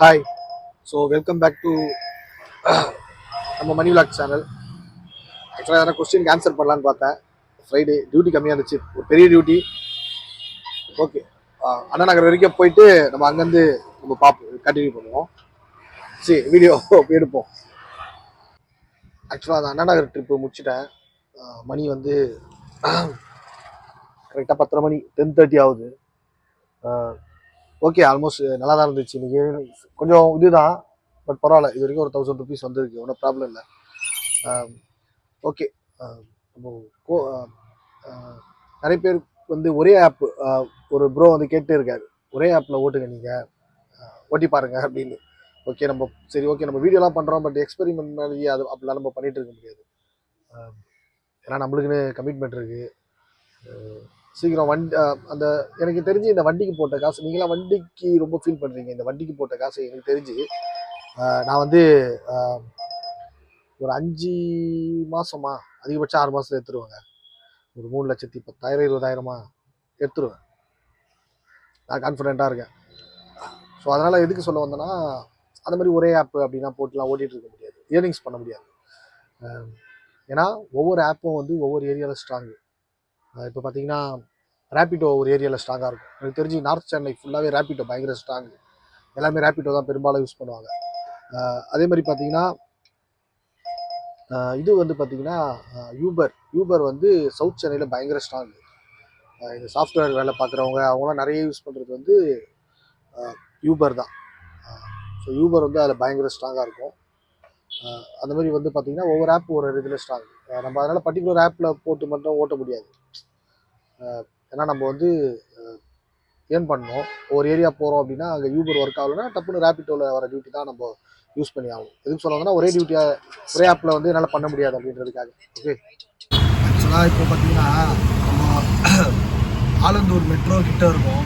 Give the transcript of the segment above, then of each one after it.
Hi. So welcome back to நம்ம Mani vlog channel. ஆக்சுவலாக எதனா கொஸ்டினுக்கு ஆன்சர் பண்ணலான்னு பார்த்தேன். ஃப்ரைடே டியூட்டி கம்மியாக இருந்துச்சு, ஒரு பெரிய டியூட்டி. ஓகே, அண்ணா நகர் வரைக்கும் போயிட்டு நம்ம அங்கேருந்து நம்ம பார்ப்போம், கண்டினியூ பண்ணுவோம். சரி, வீடியோ எடுப்போம். ஆக்சுவலாக அந்த அண்ணா நகர் ட்ரிப்பு முடிச்சுட்டேன். மணி வந்து கரெக்டாக 10:30 மணி, 10:30 ஆகுது. ஓகே, ஆல்மோஸ்ட் நல்லா தான் இருந்துச்சு. இன்னைக்கு கொஞ்சம் இதுதான், பட் பரவாயில்ல. இது வரைக்கும் ஒரு 1000 ருபீஸ் வந்துருக்கு, ஒன்றும் ப்ராப்ளம் இல்லை. ஓகே, நம்ம நிறைய பேர் வந்து ஒரே ஆப், ஒரு ப்ரோ வந்து கேட்டே இருக்காரு, ஒரே ஆப்பில் ஓட்டுங்க நீங்கள், ஓட்டி பாருங்க அப்படின்னு. ஓகே, நம்ம சரி ஓகே, நம்ம வீடியோலாம் பண்ணுறோம், பட் எக்ஸ்பெரிமெண்ட் மாதிரி அது அப்படிலாம் நம்ம பண்ணிட்டு இருக்க முடியாது. ஏன்னா நம்மளுக்குன்னு கமிட்மெண்ட் இருக்குது. சீக்கிரம் வண்டி அந்த எனக்கு தெரிஞ்சு இந்த வண்டிக்கு போட்ட காசு, நீங்களாம் வண்டிக்கு ரொம்ப ஃபீல் பண்ணுறீங்க. இந்த வண்டிக்கு போட்ட காசு எனக்கு தெரிஞ்சு நான் வந்து ஒரு 5 மாதமா, அதிகபட்சம் 6 மாதத்துல எடுத்துருவேங்க. ஒரு 3,10,000 20,000 எடுத்துருவேன். நான் கான்ஃபிடென்ட்டாக இருக்கேன். ஸோ அதனால் எதுக்கு சொல்ல வந்தேன்னா, அந்த மாதிரி ஒரே ஆப் அப்படின்னா போட்டுலாம் ஓட்டிகிட்டு இருக்க முடியாது, ஏர்னிங்ஸ் பண்ண முடியாது. ஏன்னா ஒவ்வொரு ஆப்பும் வந்து ஒவ்வொரு ஏரியாவில் ஸ்ட்ராங்கு. இப்போ பார்த்தீங்கன்னா ரேப்பிடோ ஒரு ஏரியாவில் ஸ்ட்ராங்காக இருக்கும். எனக்கு தெரிஞ்சு நார்த் சென்னை ஃபுல்லாகவே ரேப்பிடோ பயங்கர ஸ்ட்ராங்கு. எல்லாமே ரேப்பிடோ தான் பெரும்பாலும் யூஸ் பண்ணுவாங்க. அதே மாதிரி பார்த்தீங்கன்னா இது வந்து பார்த்தீங்கன்னா யூபர் வந்து சவுத் சென்னையில் பயங்கர ஸ்ட்ராங்கு. இந்த சாஃப்ட்வேர் வேலை பார்க்குறவங்க அவங்களாம் நிறைய யூஸ் பண்ணுறது வந்து யூபர் தான். ஸோ யூபர் வந்து அதில் பயங்கர ஸ்ட்ராங்காக இருக்கும். அந்த மாதிரி வந்து பார்த்திங்கன்னா ஒவ்வொரு ஆப் ஒரு இதில் ஸ்ட்ராங். நம்ம அதனால் பர்டிகுலர் ஆப்பில் போட்டு மட்டும் ஓட்ட முடியாது. ஏன்னா நம்ம வந்து ஏர்ன் பண்ணணும். ஒரு ஏரியா போகிறோம் அப்படின்னா அங்கே யூபர் ஒர்க் ஆகலைன்னா டப்புன்னு ரேப்பிட்டோவில் வர டியூட்டி தான் நம்ம யூஸ் பண்ணி ஆகணும். எதுக்கு சொல்லுவாங்கன்னா ஒரே டியூட்டியாக ஒரே ஆப்பில் வந்து என்னால் பண்ண முடியாது அப்படின்றதுக்காக. ஓகே, ஆக்சுவலாக இப்போ பார்த்தீங்கன்னா நம்ம ஆலந்தூர் மெட்ரோ கிட்ட இருக்கும்.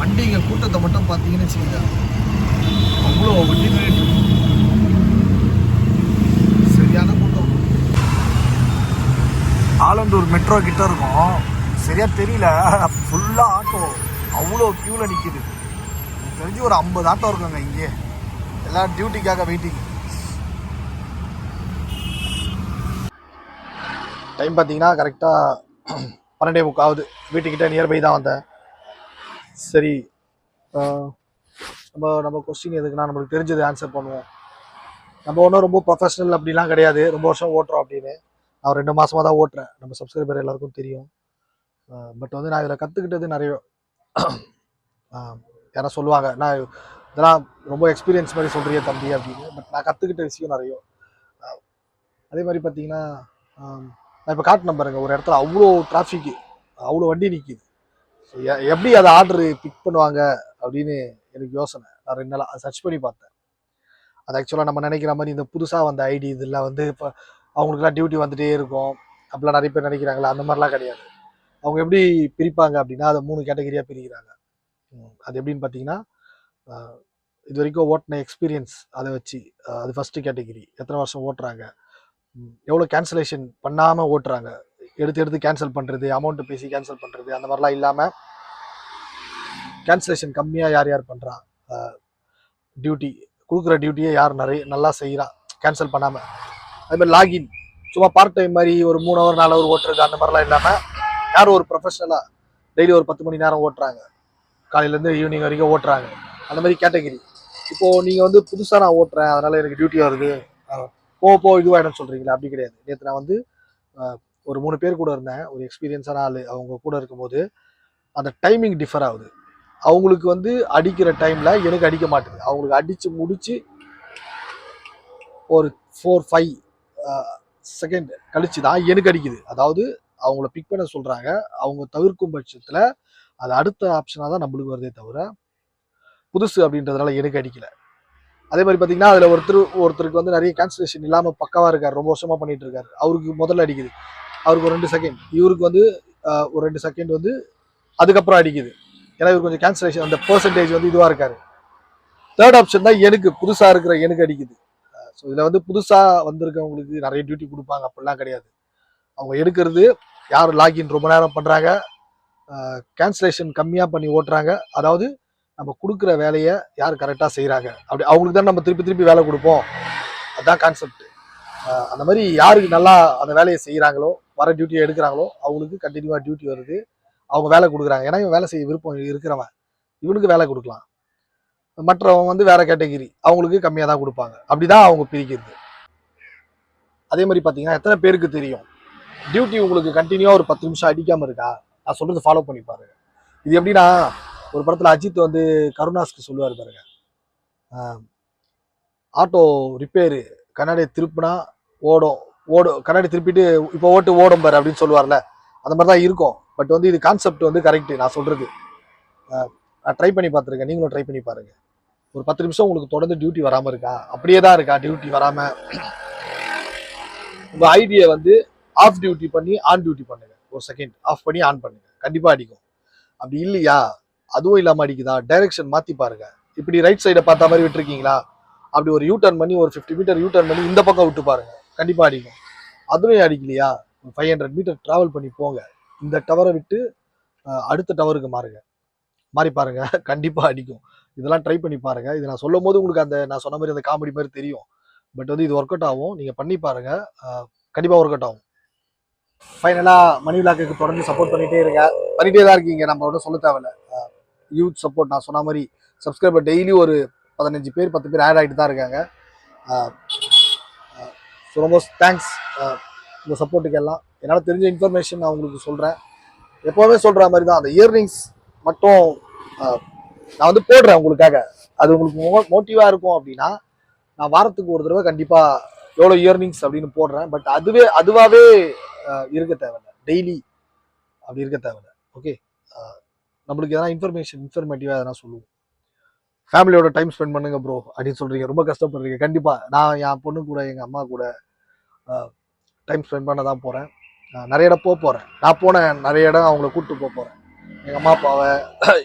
வண்டிங்க கூட்டத்தை மட்டும் பார்த்தீங்கன்னு வச்சுக்கோங்க, அவ்வளோ வண்டி நின்றுட்டு சரியான கூட்டம். ஆலந்தூர் மெட்ரோ கிட்ட இருக்கும், சரியா தெரியல, ஃபுல்லாக ஆட்டோ அவ்வளோ க்யூவில் நிற்கிது. எனக்கு தெரிஞ்சு ஒரு 50 ஆட்டோ இருக்குங்க இங்கே, எல்லாம் டியூட்டிக்காக வெயிட்டிங். டைம் பார்த்தீங்கன்னா கரெக்டாக 12:45 ஆகுது. வீட்டுக்கிட்ட நியர்பை தான் வந்தேன். சரி, நம்ம கொஸ்டின் எதுக்குன்னா நம்மளுக்கு தெரிஞ்சது ஆன்சர் பண்ணுவோம். நம்ம ஒன்றும் ரொம்ப ப்ரொஃபஷனல் அப்படிலாம் கிடையாது, ரொம்ப வருஷம் ஓட்டுறோம் அப்படின்னு. நான் 2 மாதமாக தான் ஓட்டுறேன், நம்ம சப்ஸ்கிரைபர் எல்லாருக்கும் தெரியும். பட் வந்து நான் இதில் கற்றுக்கிட்டது நிறைய. யாரா சொல்லுவாங்க நான் இதெல்லாம் ரொம்ப எக்ஸ்பீரியன்ஸ் மாதிரி சொல்கிறிய தம்பி அப்படின்னு, பட் நான் கற்றுக்கிட்ட விஷயம் நிறைய. அதே மாதிரி பார்த்தீங்கன்னா நான் இப்போ காட்டினேன் பாருங்க, ஒரு இடத்துல அவ்வளோ டிராஃபிக்கு, அவ்வளோ வண்டி நிற்கிது. எப்படி அதை ஆர்டரு பிக் பண்ணுவாங்க அப்படின்னு எனக்கு யோசனை. நான் 2 நாளாக சர்ச் பண்ணி பார்த்தேன். அது ஆக்சுவலாக நம்ம நினைக்கிற மாதிரி இந்த புதுசாக வந்த ஐடி இதெல்லாம் வந்து இப்போ அவங்களுக்குலாம் டியூட்டி வந்துகிட்டே இருக்கும் அப்படிலாம் நிறைய பேர் நினைக்கிறாங்களா, அந்த மாதிரிலாம் கிடையாது. அவங்க எப்படி பிரிப்பாங்க அப்படின்னா அதை 3 கேட்டகரியாக பிரிக்கிறாங்க. அது எப்படின்னு பார்த்தீங்கன்னா, இது வரைக்கும் ஓட்டின எக்ஸ்பீரியன்ஸ் அதை வச்சு, அது ஃபஸ்ட்டு கேட்டகிரி. எத்தனை வருஷம் ஓட்டுறாங்க, எவ்வளோ கேன்சலேஷன் பண்ணாமல் ஓட்டுறாங்க, எடுத்து கேன்சல் பண்ணுறது, அமௌண்ட்டு பேசி கேன்சல் பண்ணுறது, அந்த மாதிரிலாம் இல்லாமல் கேன்சலேஷன் கம்மியாக யார் யார் பண்ணுறா, டியூட்டி கொடுக்குற டியூட்டியை யார் நல்லா செய்கிறா கேன்சல் பண்ணாமல். அதுமாதிரி லாகின் சும்மா பார்ட் டைம் மாதிரி ஒரு 3 ஹவர் 4 ஹவர் ஓட்டுறது, அந்த மாதிரிலாம் இல்லாமல் யார் ஒரு ப்ரொஃபஷனலாக டெய்லி ஒரு 10 மணி நேரம் ஓட்டுறாங்க, காலையிலேருந்து ஈவினிங் வரைக்கும் ஓட்டுறாங்க, அந்த மாதிரி கேட்டகிரி. இப்போது நீங்கள் வந்து புதுசாக நான் ஓட்டுறேன் அதனால் எனக்கு டியூட்டி வருது, போக இதுவாகிடும் சொல்கிறீங்களா, அப்படி கிடையாது. நேற்று நான் வந்து ஒரு 3 பேர் கூட இருந்தேன், ஒரு எக்ஸ்பீரியன்ஸான ஆள். அவங்க கூட இருக்கும்போது அந்த டைமிங் டிஃபர் ஆகுது. அவங்களுக்கு வந்து அடிக்கிற டைமில் எனக்கு அடிக்க மாட்டேது. அவங்களுக்கு அடித்து முடித்து ஒரு 4-5 செகண்ட் கழிச்சு தான் எனக்கு அடிக்குது. அதாவது அவங்கள பிக் பண்ண சொல்கிறாங்க, அவங்க தவிர்க்கும் பட்சத்தில் அது அடுத்த ஆப்ஷனாக தான் நம்மளுக்கு வருதே தவிர புதுசு அப்படின்றதுனால எனக்கு அடிக்கல. அதே மாதிரி பார்த்தீங்கன்னா அதில் ஒருத்தருக்கு வந்து நிறைய கேன்சலேஷன் இல்லாமல் பக்காவாக இருக்கார், ரொம்ப வருஷமாக பண்ணிட்டு இருக்காரு. அவருக்கு முதல்ல அடிக்குது, அவருக்கு ஒரு 2 செகண்ட், இவருக்கு வந்து ஒரு 2 செகண்ட் வந்து அதுக்கப்புறம் அடிக்குது. ஏன்னா இவர் கொஞ்சம் கேன்சலேஷன் அந்த பெர்சன்டேஜ் வந்து இதுவாக இருக்காரு. தேர்ட் ஆப்ஷன் தான் எனக்கு புதுசாக இருக்கிற எனக்கு அடிக்குது. ஸோ இதில் வந்து புதுசாக வந்திருக்கவங்களுக்கு நிறைய டியூட்டி கொடுப்பாங்க அப்படிலாம் கிடையாது. அவங்க எடுக்கிறது யார் லாகின் ரொம்ப நேரம் பண்ணுறாங்க, கேன்சலேஷன் கம்மியாக பண்ணி ஓட்டுறாங்க, அதாவது நம்ம கொடுக்குற வேலையை யார் கரெக்டாக செய்கிறாங்க அப்படி அவங்களுக்கு தான் நம்ம திருப்பி திருப்பி வேலை கொடுப்போம். அதுதான் கான்செப்ட். அந்த மாதிரி யாருக்கு நல்லா அந்த வேலையை செய்கிறாங்களோ, வர டியூட்டியை எடுக்கிறாங்களோ அவங்களுக்கு கண்டினியூவாக டியூட்டி வருது, அவங்க வேலை கொடுக்குறாங்க. ஏன்னா இவன் வேலை செய்ய விருப்பம் இருக்கிறவன் இவனுக்கு வேலை கொடுக்கலாம். மற்றவங்க வந்து வேற கேட்டகிரி, அவங்களுக்கு கம்மியாக தான் கொடுப்பாங்க. அப்படிதான் அவங்க பிரிக்கிறது. அதே மாதிரி பார்த்தீங்கன்னா எத்தனை பேருக்கு தெரியும் டியூட்டி உங்களுக்கு கண்டினியூவாக ஒரு 10 நிமிஷம் அடிக்காமல் இருக்கா? நான் சொல்றது ஃபாலோ பண்ணி பாருங்க. இது எப்படின்னா, ஒரு படத்தில் அஜித் வந்து கருணாஸ்க்கு சொல்லுவார் பாருங்க, ஆட்டோ ரிப்பேரு கண்ணாடியை திருப்பினா ஓடும் கண்ணாடி திருப்பிட்டு இப்போ ஓடும் பாரு அப்படின்னு சொல்லுவார்ல, அந்த மாதிரி தான் இருக்கும். பட் வந்து இது கான்செப்ட் வந்து கரெக்ட். நான் சொல்றது நான் ட்ரை பண்ணி பார்த்துருக்கேன், நீங்களும் ட்ரை பண்ணி பாருங்க. ஒரு 10 நிமிஷம் உங்களுக்கு தொடர்ந்து டியூட்டி வராமல் இருக்கா, அப்படியே தான் இருக்கா டியூட்டி வராமல், உங்கள் ஐடியை வந்து ஆஃப் டியூட்டி பண்ணி ஆன் டியூட்டி பண்ணுங்க. ஒரு செகண்ட் ஆஃப் பண்ணி ஆன் பண்ணுங்க, கண்டிப்பாக அடிக்கும். அப்படி இல்லையா, அதுவும் இல்லாமல் அடிக்குதா, டைரக்ஷன் மாற்றி பாருங்க. இப்படி ரைட் சைடை பார்த்த மாதிரி விட்டுருக்கீங்களா, அப்படி ஒரு யூ டர்ன் பண்ணி ஒரு 50 மீட்டர் யூ டர்ன் பண்ணி இந்த பக்கம் விட்டு பாருங்க, கண்டிப்பாக அடிக்கும். அதுவும் அடிக்கலையா, 500 மீட்டர் டிராவல் பண்ணி போங்க, இந்த டவரை விட்டு அடுத்த டவருக்கு மாறி பாருங்க, கண்டிப்பாக அடிக்கும். இதெல்லாம் ட்ரை பண்ணி பாருங்க. இது நான் சொல்லும் போது உங்களுக்கு அந்த நான் சொன்ன மாதிரி அந்த காமெடி மாதிரி தெரியும். பட் வந்து இது ஒர்க் அவுட் ஆகும். நீங்கள் பண்ணி பாருங்க, கண்டிப்பாக ஒர்க் அவுட் ஆகும். ஃபைனலாக மணி விளாக்குக்கு தொடர்ந்து சப்போர்ட் பண்ணிகிட்டே தான் இருக்கீங்க. நம்ம ஒன்றும் சொல்ல தேவையில்ல. யூத் சப்போர்ட் நான் சொன்ன மாதிரி சப்ஸ்கிரைபர் டெய்லி ஒரு 15 பேர் 10 பேர் ஆட் ஆகிட்டு தான் இருக்காங்க. ஸோ ரொம்ப தேங்க்ஸ் உங்கள் சப்போர்ட்டுக்கு எல்லாம். என்னால் தெரிஞ்ச இன்ஃபர்மேஷன் நான் உங்களுக்கு சொல்கிறேன். எப்போவுமே சொல்கிற மாதிரி தான், அந்த இயர்ரிங்ஸ் மட்டும் நான் வந்து போடுறேன் உங்களுக்காக. அது உங்களுக்கு மோட்டிவாக இருக்கும் அப்படின்னா நான் வாரத்துக்கு ஒரு தடவை கண்டிப்பாக எவ்வளோ இயர்னிங்ஸ் அப்படின்னு போடுறேன். பட் அதுவாகவே இருக்க தேவையில்ல, டெய்லி அப்படி இருக்க தேவையில்ல. ஓகே, நம்மளுக்கு எதனா இன்ஃபர்மேட்டிவாக எதனா சொல்லுவோம். ஃபேமிலியோட டைம் ஸ்பெண்ட் பண்ணுங்க ப்ரோ அப்படின்னு சொல்கிறீங்க, ரொம்ப கஷ்டப்படுறீங்க. கண்டிப்பாக நான் என் பொண்ணு கூட எங்கள் அம்மா கூட டைம் ஸ்பெண்ட் பண்ண தான் போகிறேன். நிறைய இடம் போகிறேன். நான் போனேன் நிறைய இடம் அவங்கள கூப்பிட்டு போகிறேன், எங்கள் அம்மா அப்பாவை,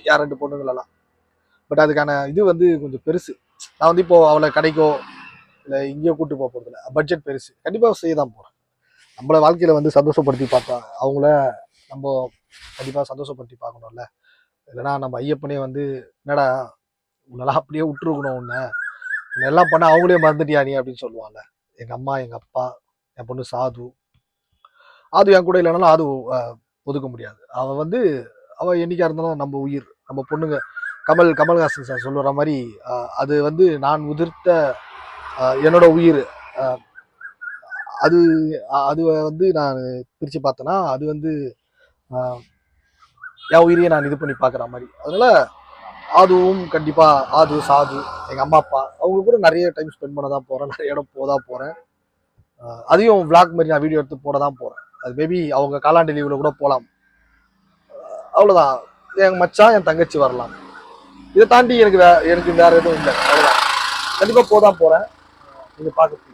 யார் 2 பொண்ணுங்களெல்லாம். பட் அதுக்கான இது வந்து கொஞ்சம் பெருசு. நான் வந்து இப்போது அவளை கடைக்கோ இல்லை இங்கேயோ கூப்பிட்டு போகிறதில்ல, பட்ஜெட் பெருசு. கண்டிப்பாக செய்ய தான் போகிறேன். நம்மளை வாழ்க்கையில் வந்து சந்தோஷப்படுத்தி பார்த்தா அவங்கள நம்ம கண்டிப்பாக சந்தோஷப்படுத்தி பார்க்கணும்ல. இல்லைனா நம்ம ஐயப்பனே வந்து என்னடா உன்னெல்லாம் அப்படியே விட்டுருக்கணும், உன்னை எல்லாம் பண்ண அவங்களே மறந்துட்டியா நீ அப்படின்னு சொல்லுவாங்கல்ல. எங்கள் அம்மா, எங்கள் அப்பா, என் பொண்ணு சாது என் கூட இல்லைனாலும் அது ஒதுக்க முடியாது. அவள் என்னைக்கா இருந்தாலும் நம்ம உயிர், நம்ம பொண்ணுங்க. கமல்ஹாசன் சார் சொல்லுற மாதிரி அது வந்து நான் உதிர்த்த என்னோட உயிர். அது வந்து நான் பிரித்து பார்த்தேன்னா அது வந்து என் உயிரையே நான் இது பண்ணி பார்க்குற மாதிரி. அதனால அதுவும் கண்டிப்பாக சாது எங்கள் அம்மா அப்பா அவங்க கூட நிறைய டைம் ஸ்பெண்ட் பண்ண தான் போகிறேன், நிறைய இடம் போதான் போகிறேன். அதையும் விளாக் மாதிரி நான் வீடியோ எடுத்து போட தான் போகிறேன். அது மேபி அவங்க காலாண்டு லீவில் கூட போகலாம். அவ்வளோதான். என் மச்சான், என் தங்கச்சி வரலாம். இதை தாண்டி எனக்கு வேற எதுவும் இல்லை. அவ்வளோதான். கண்டிப்பாக போதான் போகிறேன். நீங்கள் பார்க்க